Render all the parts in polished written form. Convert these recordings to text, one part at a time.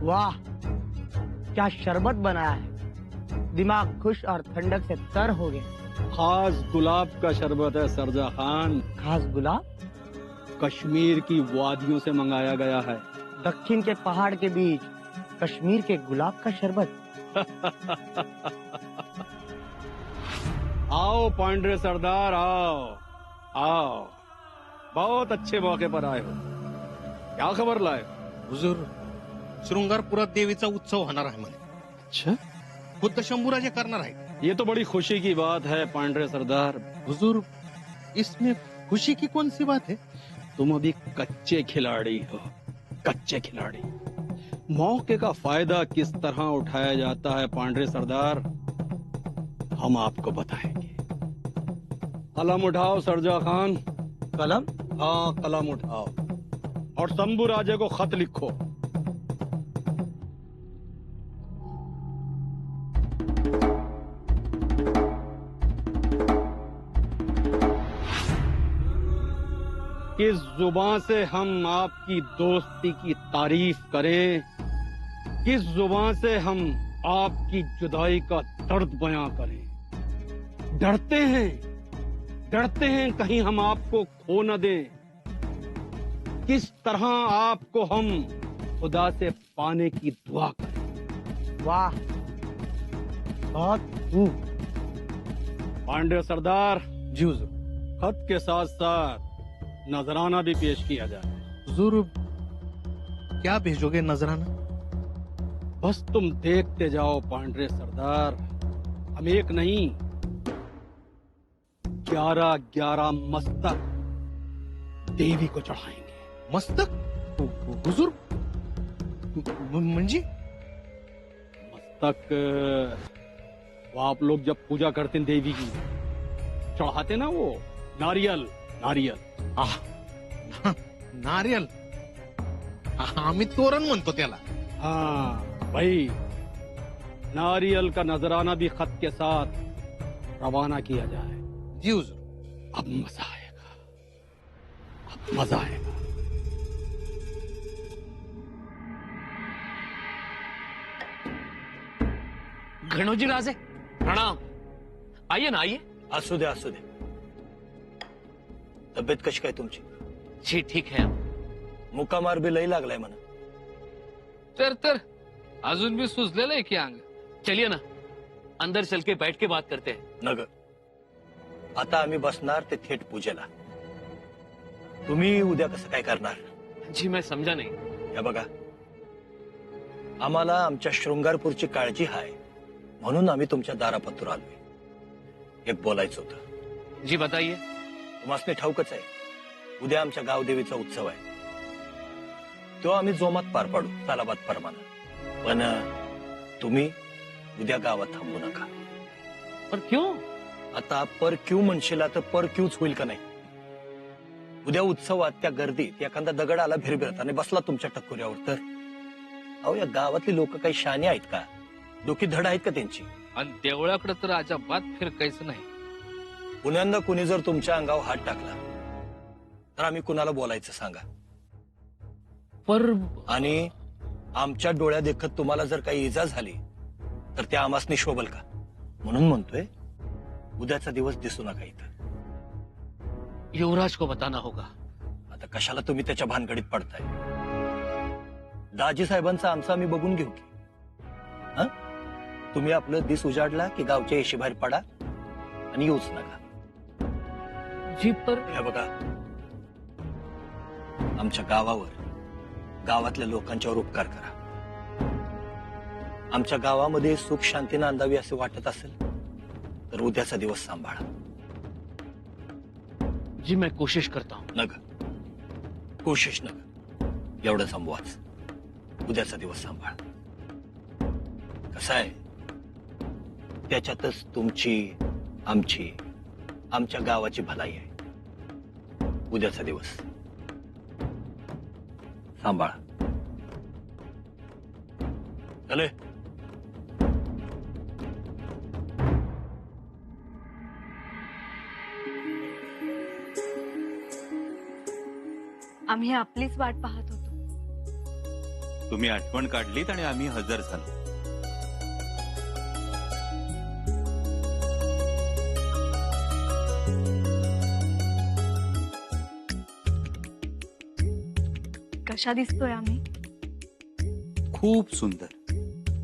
वाह, क्या शरबत बनाया है। दिमाग खुश और ठंडक से तर हो गया। खास गुलाब का शरबत है सरजा खान। खास गुलाब? कश्मीर की वादियों से मंगाया गया है। दक्षिण के पहाड़ के बीच कश्मीर के गुलाब का शरबत। आओ पांडे सरदार, आओ आओ। बहुत अच्छे मौके पर आए हो। क्या खबर लाए? हुजूर, शृंगारपुरात देवीचा उत्सव होणार आहे म्हणे. अच्छा, खुद्द शंभूराजे करणार आहेत. ये तो बड़ी खुशी की बात है पांडे सरदार। हुजूर, इसमें खुशी की कौन सी बात है? तुम अभी कच्चे खिलाड़ी हो, कच्चे खिलाड़ी। मौके का फायदा किस तरह उठाया जाता है पांडे सरदार, हम आपको बताएंगे। कलम उठाओ सरजा खान। कलम? हाँ, कलम उठाओ और शंभू राजे को खत लिखो। किस जुबान से हम आपकी दोस्ती की तारीफ करें, किस जुबान से हम आपकी जुदाई का दर्द बयां करें। डरते हैं कहीं हम आपको खो न दें। किस तरह आपको हम खुदा से पाने की दुआ करें। वाह, बहुत खूब। पांडे सरदार, जी हुजूर. खत के साथ साथ नजराना भी पेश किया जाए। हुजूर, क्या भेजोगे नजराना? बस तुम देखते जाओ पांडे सरदार, हम एक नहीं 11 मस्तक देवी को चढ़ाएंगे। मस्तक? हुजूर, म्हणजे? मस्तक वो आप लोग जब पूजा करते हैं देवी की, चढ़ाते ना वो नारियल। आह, नारियल. आम्ही तोरण म्हणतो त्याला. हाँ भाई, नारियल का नजराना भी खत के साथ रवाना किया जाए। जी हुजूर. अब मजा आएगा, अब मजा आएगा। गणोजी राजे, प्रणाम. आइए ना, आइए. असू दे. तब्येत कशी काय तुमची? जी ठीक है. मुका मार बी लई लागलाय म्हणा. तर अजून भी सुजलेलं आहे की अंग. चलिए ना, अंदर चल के बैठ के बात करते हैं. नग, आता आम्ही बसणार ते थेट पूजेला. तुम्ही उद्या कसं काय करणार? जी मैं समझा नहीं. या बघा, आम्हाला आमच्या शृंगारपूरची काळजी आहे म्हणून आम्ही तुमच्या दारापत्र आलोय. एक बोलायचं होतं. जी बताइए. तुम्हाला ठाऊकच आहे, उद्या आमच्या गावदेवीचा उत्सव आहे. तो आम्ही जोमात पार पाडू तालाबाद प्रमाणे. पण तुम्ही उद्या गावात थांबू नका. पर क्यों? आता पर क्यू म्हणशीला तर पर क्यूच होईल का नाही. उद्या उत्सवात त्या गर्दीत एखादा दगड आला भिरभिरत आणि बसला तुमच्या टक्कोऱ्यावर तर अहो, या गावातली लोक काही शाणी आहेत का? डोकी धड आहेत का त्यांची? आणि देवळाकडे तर अजिबात फिरकायचं नाही. पुण्यांदा कुणी जर तुमच्या अंगावर हात टाकला तर आम्ही कुणाला बोलायचं सांगा. पर आणि आमच्या डोळ्या देखत तुम्हाला जर काही इजा झाली तर त्या आमासनी शोभल का? म्हणून म्हणतोय, उद्याचा दिवस दिसू नका इथं. युवराज को बताना होगा. आता कशाला तुम्ही त्याच्या भानगडीत पडताय? दाजी साहेबांचा आमचा आम्ही बघून घेऊ की. हं? तुम्ही आपलं दिस उजाडला की गावच्या येशी बाहेर पडा आणि येऊच नका. जी पर हे बघा, आमच्या गावावर, गावातल्या लोकांच्यावर उपकार करा. आमच्या गावामध्ये सुख शांती नांदावी असे वाटत असेल तर उद्याचा दिवस सांभाळा. जी मैं कोशिश करता हूँ. नग, कोशिश नग, एवढं संभवाच. उद्याचा दिवस सांभाळा. कसं आहे, त्याच्यातच तुमची, आमची, आमच्या गावाची भलाई आहे. उद्याचा दिवस सांभाळा. चले. आम्ही आपलीच वाट पाहत होतो. तुम्ही आठवण काढलीत आणि आम्ही हजर झालो. कशा दिसतोय आम्ही? खूप सुंदर,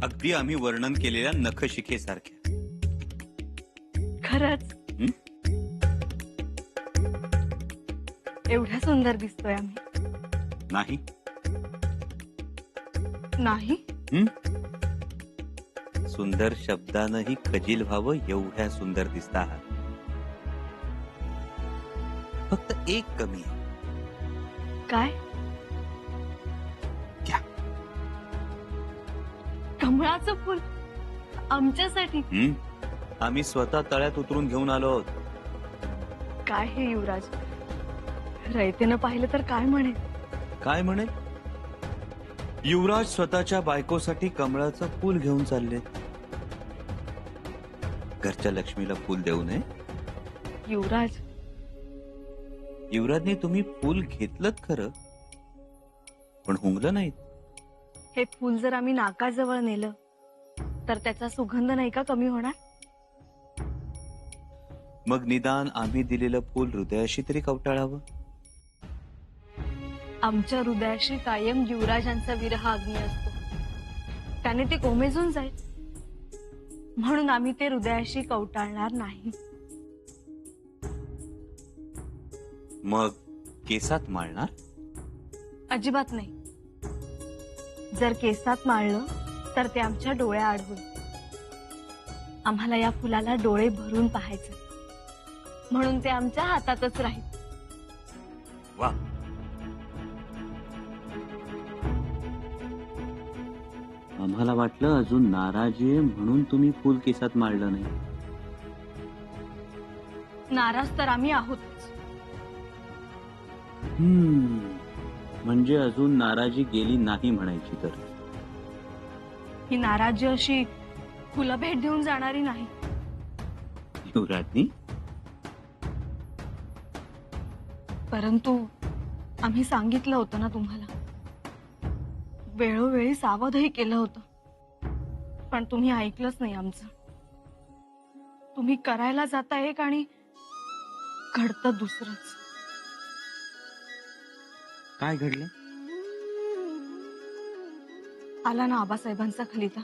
अगदी आम्ही वर्णन केलेल्या नखशिखेसारख्या. खरंच एवढ्या सुंदर दिसतोय आम्ही? नाही. नाही. सुंदर शब्दानंही खजील व्हावं एवढ्या सुंदर दिसता आहात. फक्त एक कमी आहे. काय? क्या? कमळाचं फुल आमच्यासाठी? आम्ही स्वतः तळ्यात उतरून घेऊन आलो आहोत. काय हे युवराज, रयतेनं पाहिलं तर काय म्हणेल? काय म्हणेल? युवराज स्वतःच्या बायकोसाठी कमळाचं फूल घेऊन चालले. घरच्या लक्ष्मीला फूल देऊ नये. युवराज, युवराजने तुम्ही फूल घेतलं खरं, पण हुंगलं नाहीत. हे फुल जर आम्ही नाकाजवळ नेलं तर त्याचा सुगंध नाही का कमी होणार? मग निदान आम्ही दिलेलं फूल हृदयाशी तरी कवटाळावं. आमच्या हृदयाशी कायम युवराजांचा विरह अग्नी असतो. त्याने ते कोमेजून जाईल, म्हणून आम्ही ते हृदयाशी कवटाळणार नाही. मग केसात माळणार? अजिबात नाही. जर केसात माळलं तर ते आमच्या डोळ्याआड होईल. आम्हाला या फुलाला डोळे भरून पाहायचे, म्हणून ते आमच्या हातातच राहील. वा, आम्हाला वाटलं अजून नाराजी आहे म्हणून तुम्ही फूल केसात माळलं नाही. नाराज तर आम्ही आहोत. म्हणजे अजून नाराजी गेली नाही म्हणायची तर. ही नाराजी अशी फुलं भेट देऊन जाणारी नाही. युवराजनी, परंतु आम्ही सांगितलं होतं ना तुम्हाला, वेळोवेळी सावधही केलं होतं, पण तुम्ही ऐकलंच नाही आमचं. तुम्ही करायला जाता एक आणि घडतं दुसरंच. काय घडलं? आला ना आबासाहेबांचा खलिता.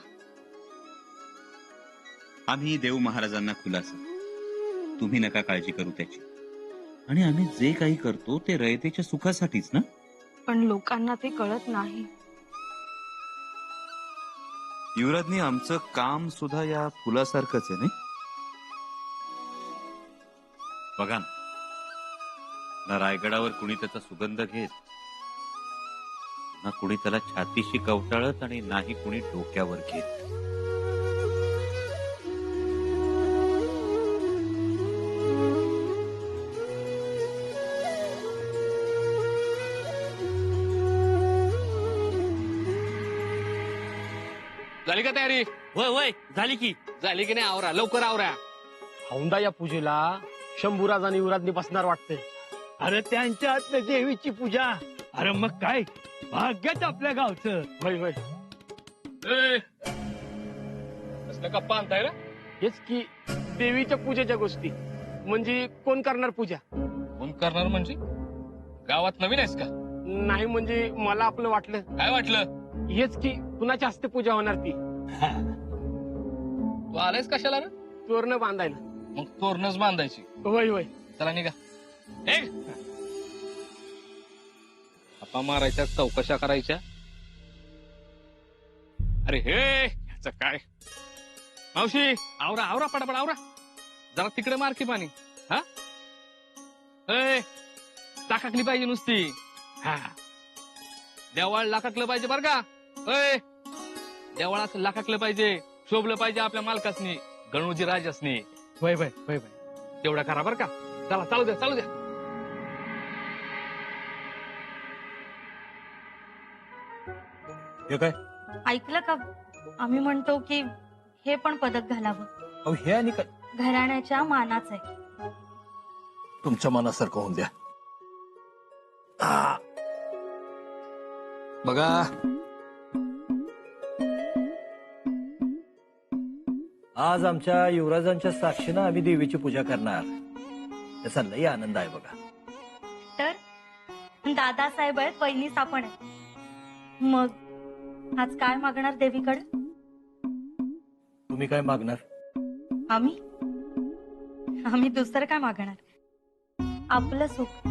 आम्ही देऊ महाराजांना खुलासा. तुम्ही नका काळजी करू त्याची. आणि आम्ही जे काही करतो ते रयतेच्या सुखासाठीच ना. पण लोकांना ते कळत नाही. युवराजनी, आमचं काम सुद्धा या फुलासारखंच आहे नाही. बघा ना, रायगडावर कुणी त्याचा सुगंध घेत, ना कुणी त्याला छातीशी कवटाळत आणि नाही कुणी डोक्यावर घेत. झाली का तयारी? वय वय झाली की. झाली की नाही? आवरा लवकर, आवरा. औंदा या पूजेला शंभूराज आणि युवराजनी बसणार वाटते. अरे त्यांच्या हातनं देवीची पूजा. अरे मग काय भाग्यच आपल्या गावचं. वय वय कसलं गप्पा आणताय रे? हेच की देवीच्या पूजेच्या गोष्टी. म्हणजे कोण करणार पूजा? कोण करणार म्हणजे? गावात नवीन आहेस का? नाही म्हणजे मला आपलं वाटलं. काय वाटलं? हेच की कुणाच्या हस्ते पूजा होणार ती. तू आलायस कशाला रे? तोरणं बांधायला. मग तोरणच बांधायची. वय वय चला निघा. गप्पा मारायच्या, चौकशा करायच्या. अरे हे ह्याचं काय? मावशी आवरा आवरा पटापट आवरा. जरा तिकडे मार की पाणी. हा टाकाकली पाहिजे नुसती. हा देवाळ लाकाकलं पाहिजे बर का. देवाळ असं लाकाकलं पाहिजे, शोभलं पाहिजे आपल्या मालकासनी, गणोजी राजासनी. वय वय वय वय तेवढा करा बर का. चला चालू द्या चालू द्या. हे काय? ऐकलं का? आम्ही म्हणतो की हे पण पदक घालावं. अहो हे आणि काय? घराण्याच्या मानाचं आहे. तुमच्या मनासारखं होऊन द्या. बघा, आज आमच्या युवराजांच्या साक्षीनं आम्ही देवीची पूजा करणार. त्याचा लई आनंद आहे बघा. तर दादासाहेब आहेत, वहिनी आपण आहे. मग आज काय मागणार देवीकडे? तुम्ही काय मागणार? आम्ही दुसरं काय मागणार? आपलं सुख.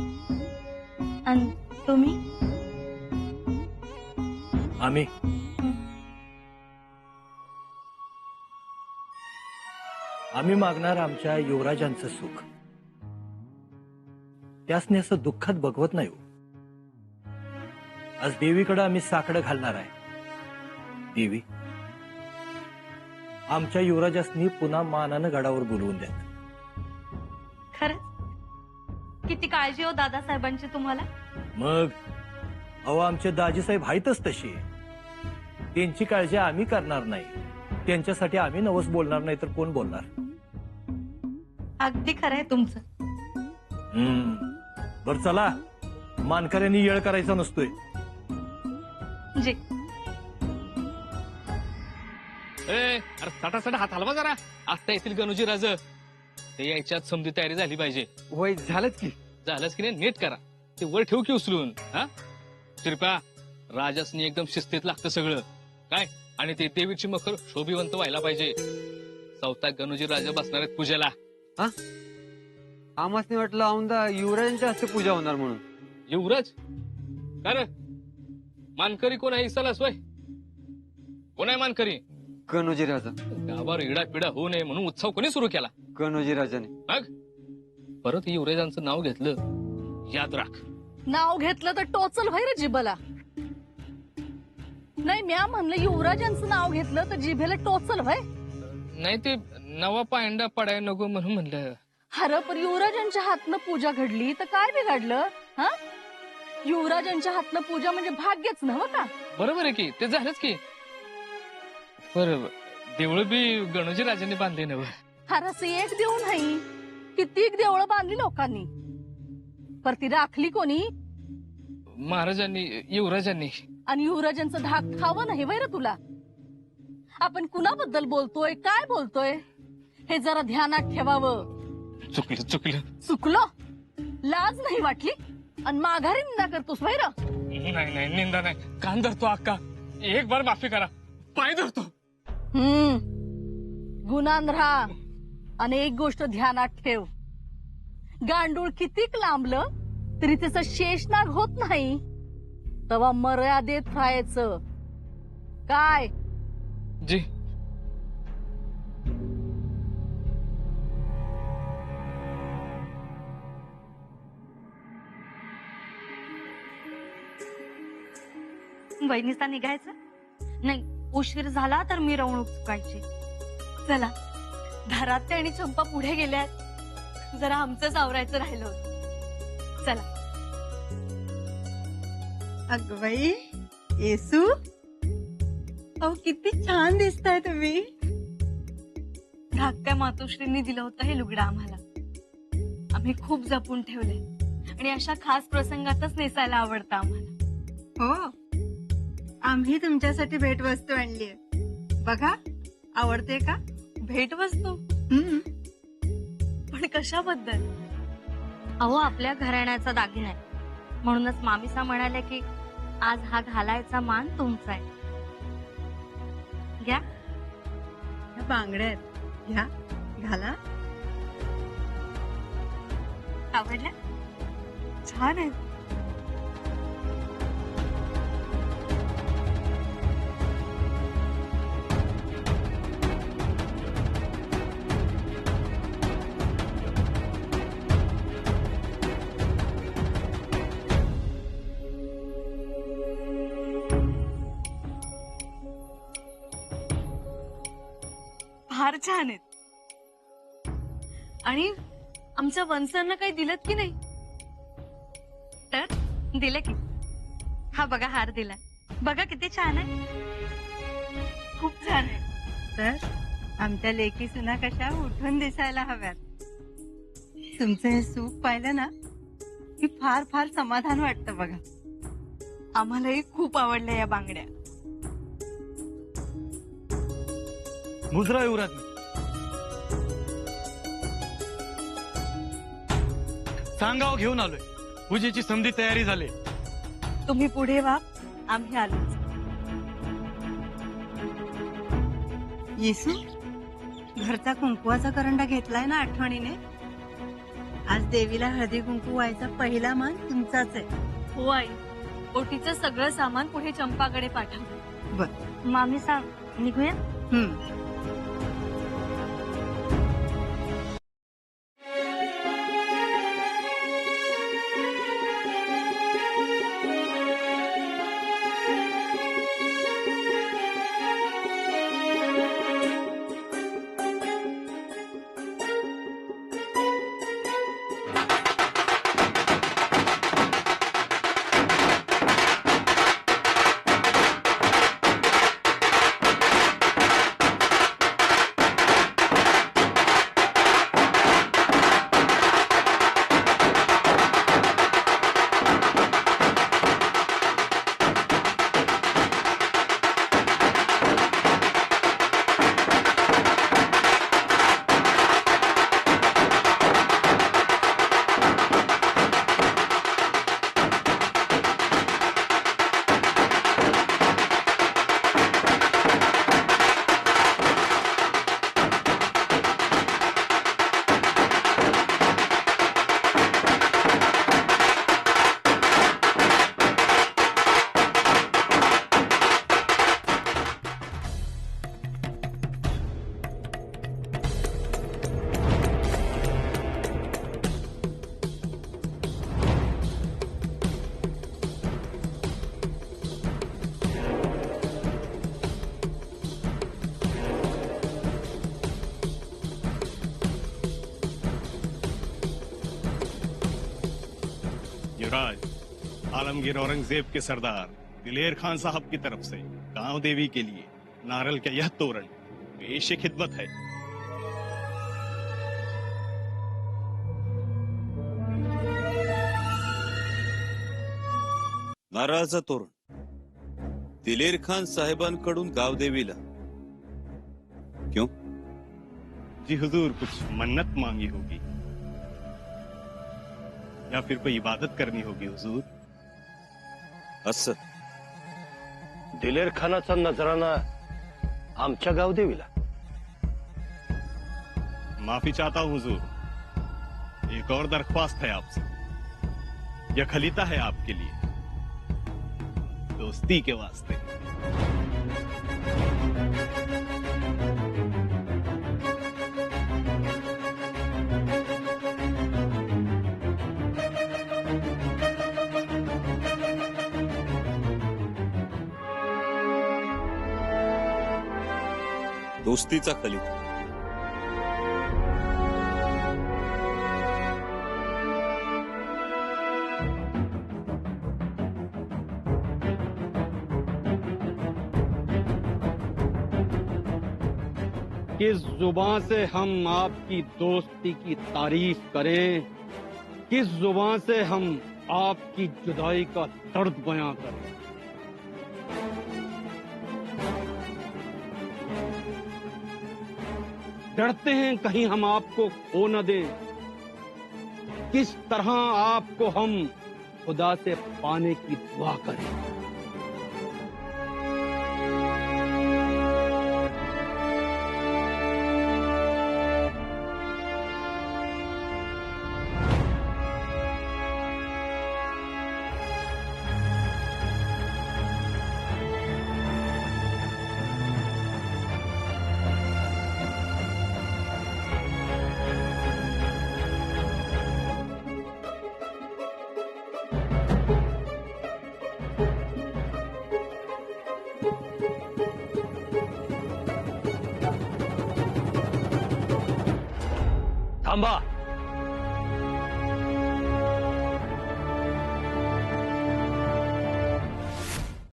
आणि तुम्ही? आम्ही मागणार आमच्या युवराजांचं सुख. त्यासनी असं दुःखात बघवत नाही हो. आज देवीकडे आम्ही साकडं घालणार आहे. देवी, आमच्या युवराजासनी पुन्हा मानानं गडावर बोलवून द्या. खरंच किती काळजी हो दादासाहेबांची तुम्हाला. मग अहो, आमचे दाजीसाहेब आहेतच तशी. त्यांची काळजी आम्ही करणार नाही. त्यांच्यासाठी आम्ही नवस बोलणार नाही तर कोण बोलणार? अगदी खरंय तुमचं. बर चला, मानकऱ्यांनी येळ करायचा नसतोय. जे अरे सटासटा हात हलवा जरा. आता येतील गणूजी राज. ते यायच्यात समधी तयारी झाली पाहिजे. वय झालंच की. झालंच की नाही नीट करा. ते वर ठेवू की उचलून. हा शिरपा, राजासनी एकदम शिस्तीत लागतं सगळं काय. आणि ते देवीची मखर शोभिवंत व्हायला पाहिजे. चौथा गणूजी राजा बसणार आहेत पूजेला. आम्हाच नाही वाटलं औंदा युवराजांच्या हस्ते पूजा होणार म्हणून. युवराज का रे? मानकरी कोण आहे? इसालास वय? कोण आहे मानकरी? कनोजी राजा. गावावर इडा पिडा होऊ नये म्हणून उत्सव कोणी सुरू केला? कनोजी राजाने. मग परत युवराजांचं नाव घेतलं, याद राख. नाव घेतलं तर टोचल व्हाय रे जिभेला. नाही, म्या म्हणलं युवराजांचं नाव घेतलं तर जिभेला टोचल व्हाय. नाही ते नवा पायंडा पडाय नको म्हणून म्हणलं. अरे पण युवराजांच्या हातनं पूजा घडली तर काय बिघडलं? हा, युवराजांच्या हातनं पूजा म्हणजे भाग्यच नव्ह का? बरोबर आहे की, ते झालंच की. बरोबर, देवळ बी गणोजी राजांनी बांधले नव. अरे असं एक देऊ नाही, कितीक देवळं बांधली लोकांनी. पर ती राखली कोणी? महाराजांनी, युवराजांनी. आणि युवराजांचं धाक खावं नाही वैर तुला? आपण कुणाबद्दल बोलतोय, काय बोलतोय हे जरा ध्यानात ठेवावं. चुकलं. चुकलो? लाज नाही वाटली? आणि माघारी निंदा करतोस वैर? नाही निंदा नाही. कान धरतो अक्का, एक बार माफी करा, पाय धरतो. गुणान राहा. आणि एक गोष्ट ध्यानात ठेव, गांडूळ कितीक लांबलं तरी त्याचं शेषनाग होत नाही. तेव्हा मर्यादेत राहायचं. काय? जी. वहिनीचा निघायचं नाही. उशीर झाला तर मिरवणूक चुकायची. चला, घरात आणि चंपा पुढे गेल्यात. जरा आमचंच आवरायचं राहिलं होतं. चला. अगं बाई, येसू, अहो किती छान दिसताय तुम्ही. धाकट्या मातोश्रींनी दिलं होतं हे लुगडं आम्हाला. आम्ही खूप जपून ठेवले आणि अशा खास प्रसंगातच नेसायला आवडतं आम्हाला. हो, आम्ही तुमच्यासाठी भेटवस्तू आणलीय. बघा, आवडते का? भेटवस्तू? पण कशाबद्दल? अहो, आपल्या घराण्याचा दागिना आहे. म्हणूनच मामीसा म्हणाल्या की आज हा घालायचा मान तुमचा आहे. घ्या. ह्या बांगड्या आहेत, घ्या, घाला. आवडल्या? छान आहेत. फार छान आहेत. आणि आमच्या वंसांना काही दिलं की नाही? तर दिलं की. हा बघा, हार दिला. बघा किती छान आहे. खूप छान आहे. तर आमच्या लेकी सुना कशा उठून दिसायला हव्यात. तुमचं हे सूप पाहिलं ना की फार फार समाधान वाटतं बघा. आम्हालाही खूप आवडल्या या बांगड्या. मुजरा युवराज, सांगाव घेऊन आलोय. पूजेची समधी तयारी झाली. तुम्ही पुढे व्हा, आम्ही आलो. येसू घरचा कुंकवाचा करंडा घेतलाय ना आठवणीने. आज देवीला हळदी कुंकू व्हायचा पहिला मान तुमचाच आहे. हो आई, ओटीचं सगळं सामान पुढे चंपाकडे पाठव. बर. मामी सांग निघूया. युवराज, आलमगीर औरंगजेब के सरदार दिलेर खान साहब की तरफ से गांव देवी के लिए नारल का यह तोरण पेश खिदमत है. नारळाचं तोरण दिलेर खान साहेबांकडून गावदेवीला. क्यों? जी हुजूर, कुछ मन्नत मांगी होगी या फिर कोई इबादत करनी होगी हुजूर. असं दिलेर खानाचा नजराना आमच्या गावदेवीला. माफी चाहता हूं हुजूर, एक और दरख्वास्त है आपसे. यह खलीता है आपके लिए, दोस्ती के वास्ते. दोस्तीचा खलिता. किस जुबान से हम आपकी दोस्ती की तारीफ करें, किस जुबान से हम आपकी जुदाई का दर्द बयां करें. डरते हैं कहीं हम आपको खो न दें. किस तरह आपको हम खुदा से पाने की दुआ करें. थांबा.